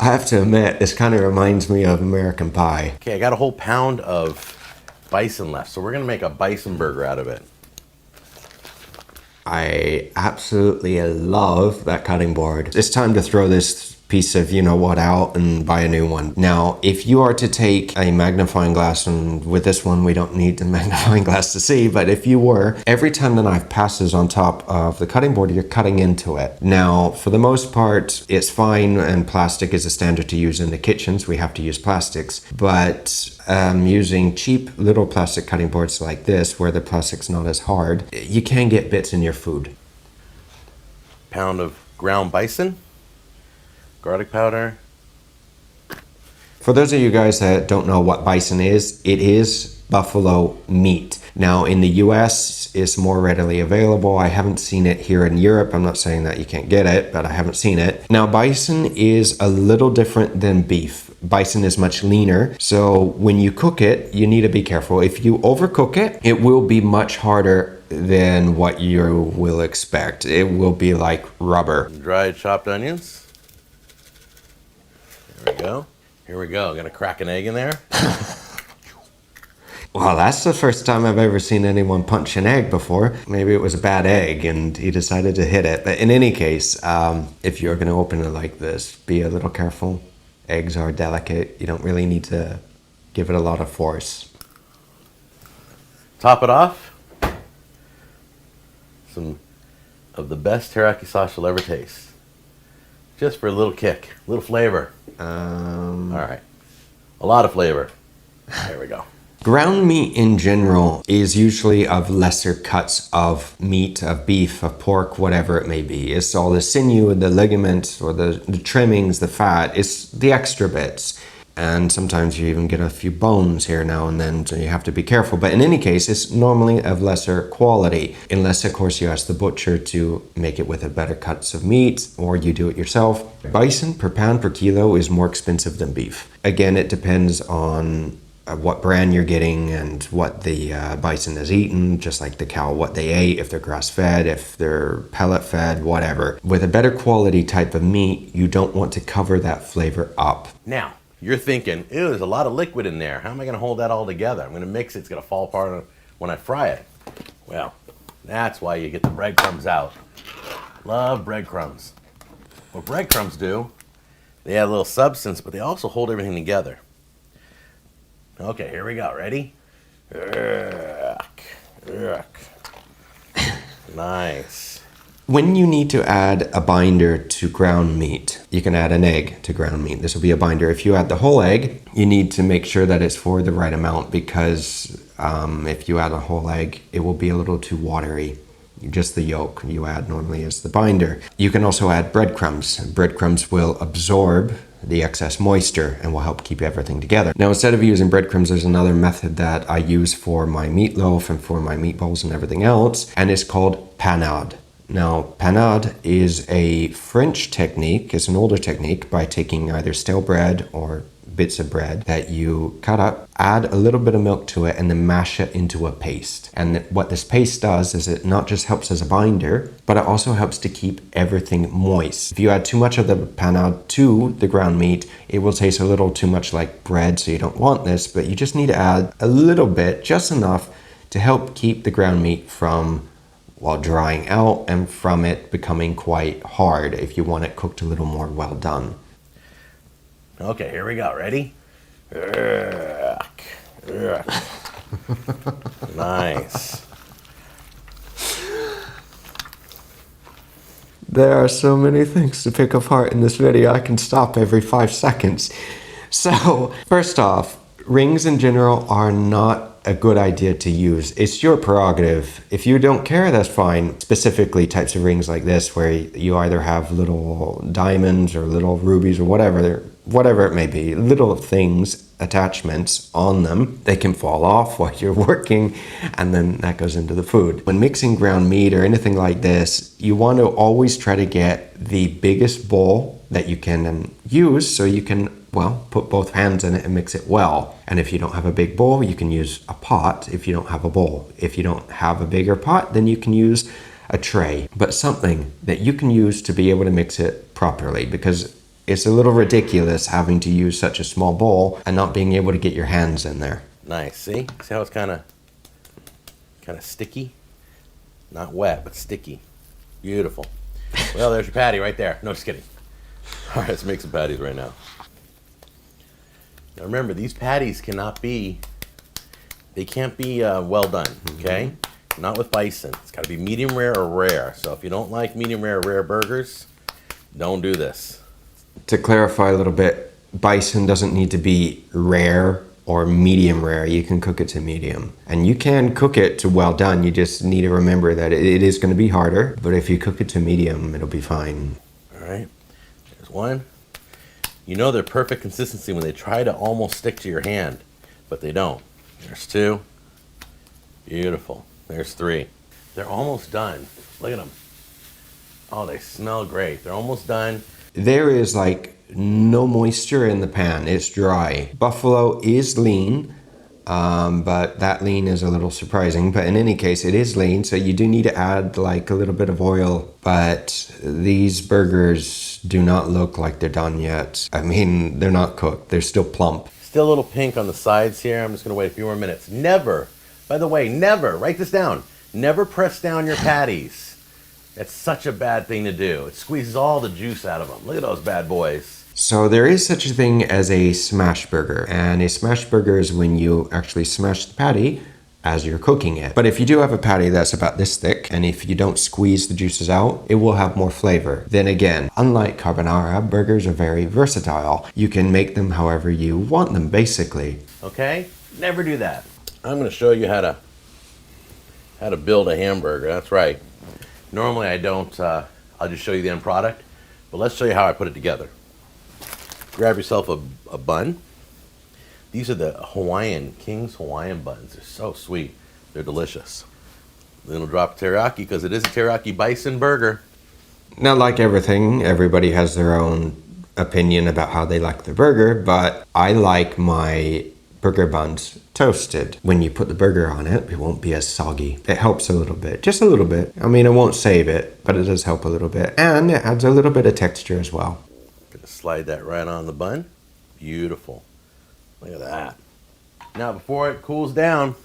I have to admit, this kind of reminds me of American Pie. Okay, I got a whole pound of bison left, so we're gonna make a bison burger out of it. I absolutely love that cutting board. It's time to throw this piece of you know what out and buy a new one. Now, if you are to take a magnifying glass, and with this one we don't need the magnifying glass to see, but if you were, every time the knife passes on top of the cutting board, you're cutting into it. Now, for the most part, it's fine, and plastic is a standard to use in the kitchens. We have to use plastics, but using cheap little plastic cutting boards like this, where the plastic's not as hard, you can get bits in your food. Pound of ground bison, garlic powder. For those of you guys that don't know what bison is, it is buffalo meat. Now in the US, it's more readily available. I haven't seen it here in Europe. I'm not saying that you can't get it, but I haven't seen it. Now bison is a little different than beef. Bison is much leaner, so when you cook it, you need to be careful. If you overcook it, it will be much harder than what you will expect. It will be like rubber. Dried chopped onions. There we go. Here we go. Gonna crack an egg in there. Well, that's the first time I've ever seen anyone punch an egg before. Maybe it was a bad egg and he decided to hit it. But in any case, if you're gonna open it like this, be a little careful. Eggs are delicate. You don't really need to give it a lot of force. Top it off. Some of the best teriyaki sauce you'll ever taste. Just for a little kick, a little flavor. All right, a lot of flavor. There we go. Ground meat in general is usually of lesser cuts of meat, of beef, of pork, whatever it may be. It's all the sinew, the ligaments, or the trimmings, the fat. It's the extra bits. And sometimes you even get a few bones here now and then, so you have to be careful. But in any case, it's normally of lesser quality, unless of course you ask the butcher to make it with a better cuts of meat, or you do it yourself. Bison per pound per kilo is more expensive than beef. Again, it depends on what brand you're getting and what the bison has eaten, just like the cow, what they ate, if they're grass-fed, if they're pellet-fed, whatever. With a better quality type of meat, you don't want to cover that flavor up. Now, you're thinking, ew, there's a lot of liquid in there. How am I gonna hold that all together? I'm gonna mix it, it's gonna fall apart when I fry it. Well, that's why you get the breadcrumbs out. Love breadcrumbs. What breadcrumbs do, they add a little substance, but they also hold everything together. Okay, here we go. Ready? Nice. When you need to add a binder to ground meat, you can add an egg to ground meat. This will be a binder. If you add the whole egg, you need to make sure that it's for the right amount, because if you add a whole egg, it will be a little too watery. Just the yolk you add normally is the binder. You can also add breadcrumbs. Breadcrumbs will absorb the excess moisture and will help keep everything together. Now, instead of using breadcrumbs, there's another method that I use for my meatloaf and for my meatballs and everything else, and it's called panade. Now, panade is a French technique. It's an older technique by taking either stale bread or bits of bread that you cut up, add a little bit of milk to it, and then mash it into a paste. And what this paste does is it not just helps as a binder, but it also helps to keep everything moist. If you add too much of the panade to the ground meat, it will taste a little too much like bread, so you don't want this, but you just need to add a little bit, just enough to help keep the ground meat from drying out and from it becoming quite hard if you want it cooked a little more well done. Okay, here we go. Ready? Nice. There are so many things to pick apart in this video. I can stop every 5 seconds. So, first off, rings in general are not a good idea to use. It's your prerogative. If you don't care, that's fine. Specifically types of rings like this where you either have little diamonds or little rubies or whatever it may be, little things, attachments on them, they can fall off while you're working, and then that goes into the food. When mixing ground meat or anything like this, you want to always try to get the biggest bowl that you can use, so you can put both hands in it and mix it well. And if you don't have a big bowl, you can use a pot if you don't have a bowl. If you don't have a bigger pot, then you can use a tray, but something that you can use to be able to mix it properly, because It's a little ridiculous having to use such a small bowl and not being able to get your hands in there. Nice. See how it's kind of sticky? Not wet, but sticky. Beautiful. Well, there's your patty right there. No, just kidding. All right, let's make some patties right now. Now remember, these patties can't be well done, okay? Not with bison. It's got to be medium rare or rare. So if you don't like medium rare or rare burgers, don't do this. To clarify a little bit, bison doesn't need to be rare or medium rare. You can cook it to medium. And you can cook it to well done. You just need to remember that it is going to be harder. But if you cook it to medium, it'll be fine. All right. There's one. You know they're perfect consistency when they try to almost stick to your hand, but they don't. There's two. Beautiful. There's three. They're almost done. Look at them. Oh, they smell great. They're almost done. There is like no moisture in the pan. It's dry. Buffalo is lean, but that lean is a little surprising. But in any case, it is lean, so you do need to add like a little bit of oil. But these burgers do not look like they're done yet. I mean, they're not cooked. They're still plump. Still a little pink on the sides here. I'm just going to wait a few more minutes. Never, by the way, never, write this down, never press down your patties. That's such a bad thing to do. It squeezes all the juice out of them. Look at those bad boys. So there is such a thing as a smash burger. And a smash burger is when you actually smash the patty as you're cooking it. But if you do have a patty that's about this thick, and if you don't squeeze the juices out, it will have more flavor. Then again, unlike carbonara, burgers are very versatile. You can make them however you want them, basically. Okay? Never do that. I'm going to show you how to build a hamburger. That's right. Normally I don't, I'll just show you the end product, but let's show you how I put it together. Grab yourself a bun. These are the King's Hawaiian buns. They're so sweet. They're delicious. Little drop of teriyaki because it is a teriyaki bison burger. Now, like everything, everybody has their own opinion about how they like their burger, but I like my burger buns toasted. When you put the burger on it, it won't be as soggy. It helps a little bit, just a little bit. I mean, it won't save it, but it does help a little bit. And it adds a little bit of texture as well. Gonna slide that right on the bun. Beautiful. Look at that. Now, before it cools down,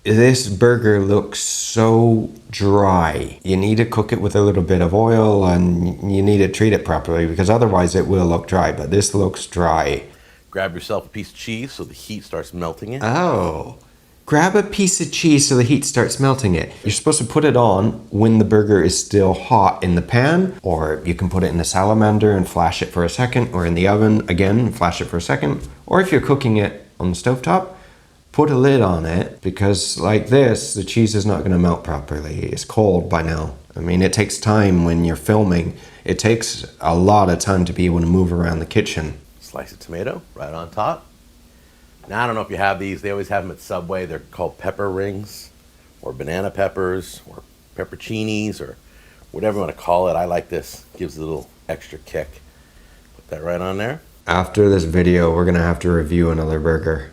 this burger looks so dry. You need to cook it with a little bit of oil and you need to treat it properly because otherwise it will look dry, but this looks dry. grab yourself a piece of cheese so the heat starts melting it. Oh, grab a piece of cheese so the heat starts melting it. You're supposed to put it on when the burger is still hot in the pan, or you can put it in the salamander and flash it for a second, or in the oven again, flash it for a second. Or if you're cooking it on the stovetop, put a lid on it, because like this, the cheese is not going to melt properly. It's cold by now. I mean, it takes time when you're filming. It takes a lot of time to be able to move around the kitchen. Slice of tomato right on top. Now, I don't know if you have these. They always have them at Subway. They're called pepper rings, or banana peppers, or pepperoncinis, or whatever you want to call it. I like this. Gives it a little extra kick. Put that right on there. After this video, we're going to have to review another burger.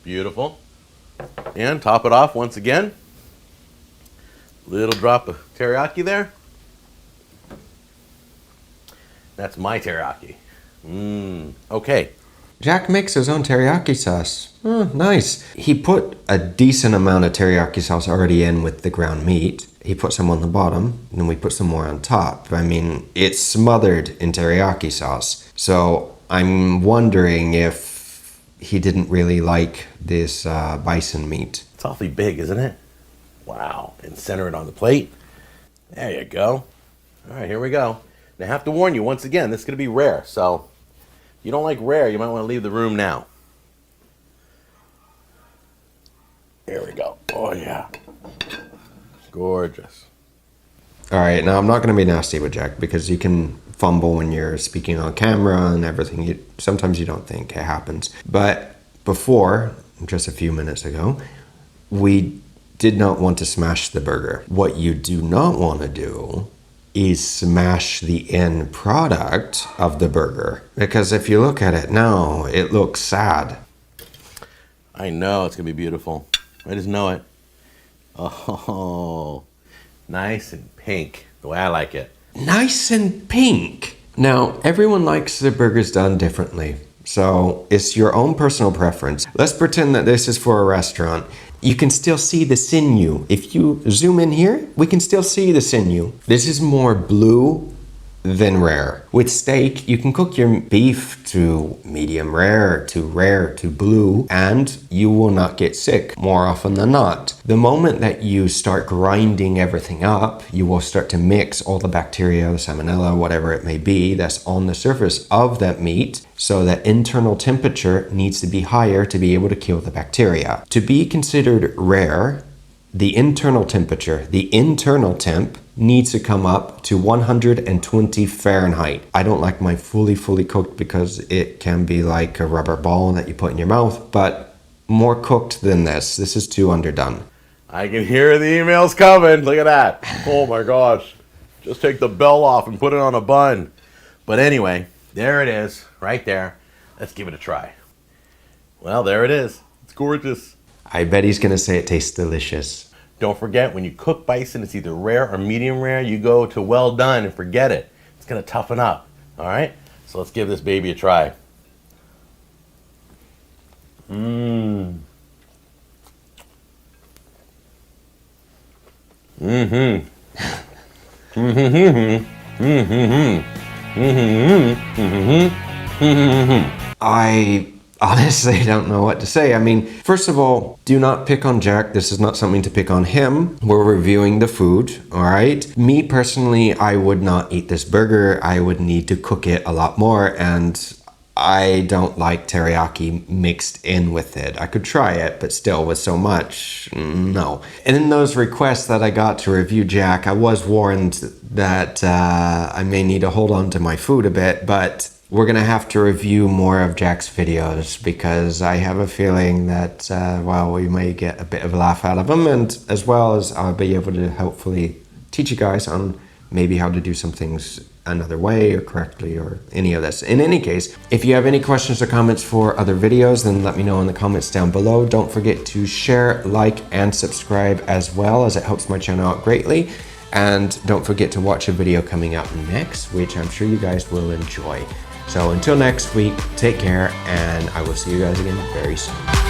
Beautiful. And top it off once again. Little drop of teriyaki there. That's my teriyaki. Okay. Jack makes his own teriyaki sauce. Oh, nice. He put a decent amount of teriyaki sauce already in with the ground meat. He put some on the bottom, and then we put some more on top. I mean, it's smothered in teriyaki sauce. So I'm wondering if he didn't really like this bison meat. It's awfully big, isn't it? Wow. And center it on the plate. There you go. All right, here we go. Now, I have to warn you, once again, this is going to be rare. So, if you don't like rare, you might want to leave the room now. There we go. Oh, yeah. Gorgeous. All right, now I'm not going to be nasty with Jack, because you can fumble when you're speaking on camera and everything. Sometimes you don't think it happens. But before, just a few minutes ago, we did not want to smash the burger. What you do not want to do is smash the end product of the burger. Because if you look at it now, it looks sad. I know it's going to be beautiful. I just know it. Oh, nice and pink, the way I like it. Nice and pink? Now, everyone likes their burgers done differently, so it's your own personal preference. Let's pretend that this is for a restaurant. You can still see the sinew. If you zoom in here, we can still see the sinew. This is more blue than rare. With steak, you can cook your beef to medium rare to blue, and you will not get sick more often than not. The moment that you start grinding everything up, you will start to mix all the bacteria, the salmonella, whatever it may be, that's on the surface of that meat. So that internal temperature needs to be higher to be able to kill the bacteria. To be considered rare, the internal temperature, the internal temp, needs to come up to 120 Fahrenheit. I don't like mine fully cooked because it can be like a rubber ball that you put in your mouth, but more cooked than this. This is too underdone. I can hear the emails coming. Look at that. Oh my gosh. Just take the bell off and put it on a bun. But anyway, there it is, right there. Let's give it a try. Well, there it is. It's gorgeous. I bet he's gonna say it tastes delicious. Don't forget, when you cook bison, it's either rare or medium rare. You go to well done and forget it. It's going to toughen up. All right? So let's give this baby a try. Mmm. Mm-hmm. Mm-hmm. Mm-hmm. Mm-hmm. Mm-hmm. I honestly don't know what to say. I mean, first of all, do not pick on Jack. This is not something to pick on him. We're reviewing the food, all right? Me personally, I would not eat this burger. I would need to cook it a lot more, and I don't like teriyaki mixed in with it. I could try it, but still with so much, no. And in those requests that I got to review Jack, I was warned that I may need to hold on to my food a bit, but we're gonna have to review more of Jack's videos because I have a feeling that, well, we may get a bit of a laugh out of them, and as well as I'll be able to hopefully teach you guys on maybe how to do some things another way or correctly or any of this. In any case, if you have any questions or comments for other videos, then let me know in the comments down below. Don't forget to share, like, and subscribe as well, as it helps my channel out greatly. And don't forget to watch a video coming out next, which I'm sure you guys will enjoy. So until next week, take care, and I will see you guys again very soon.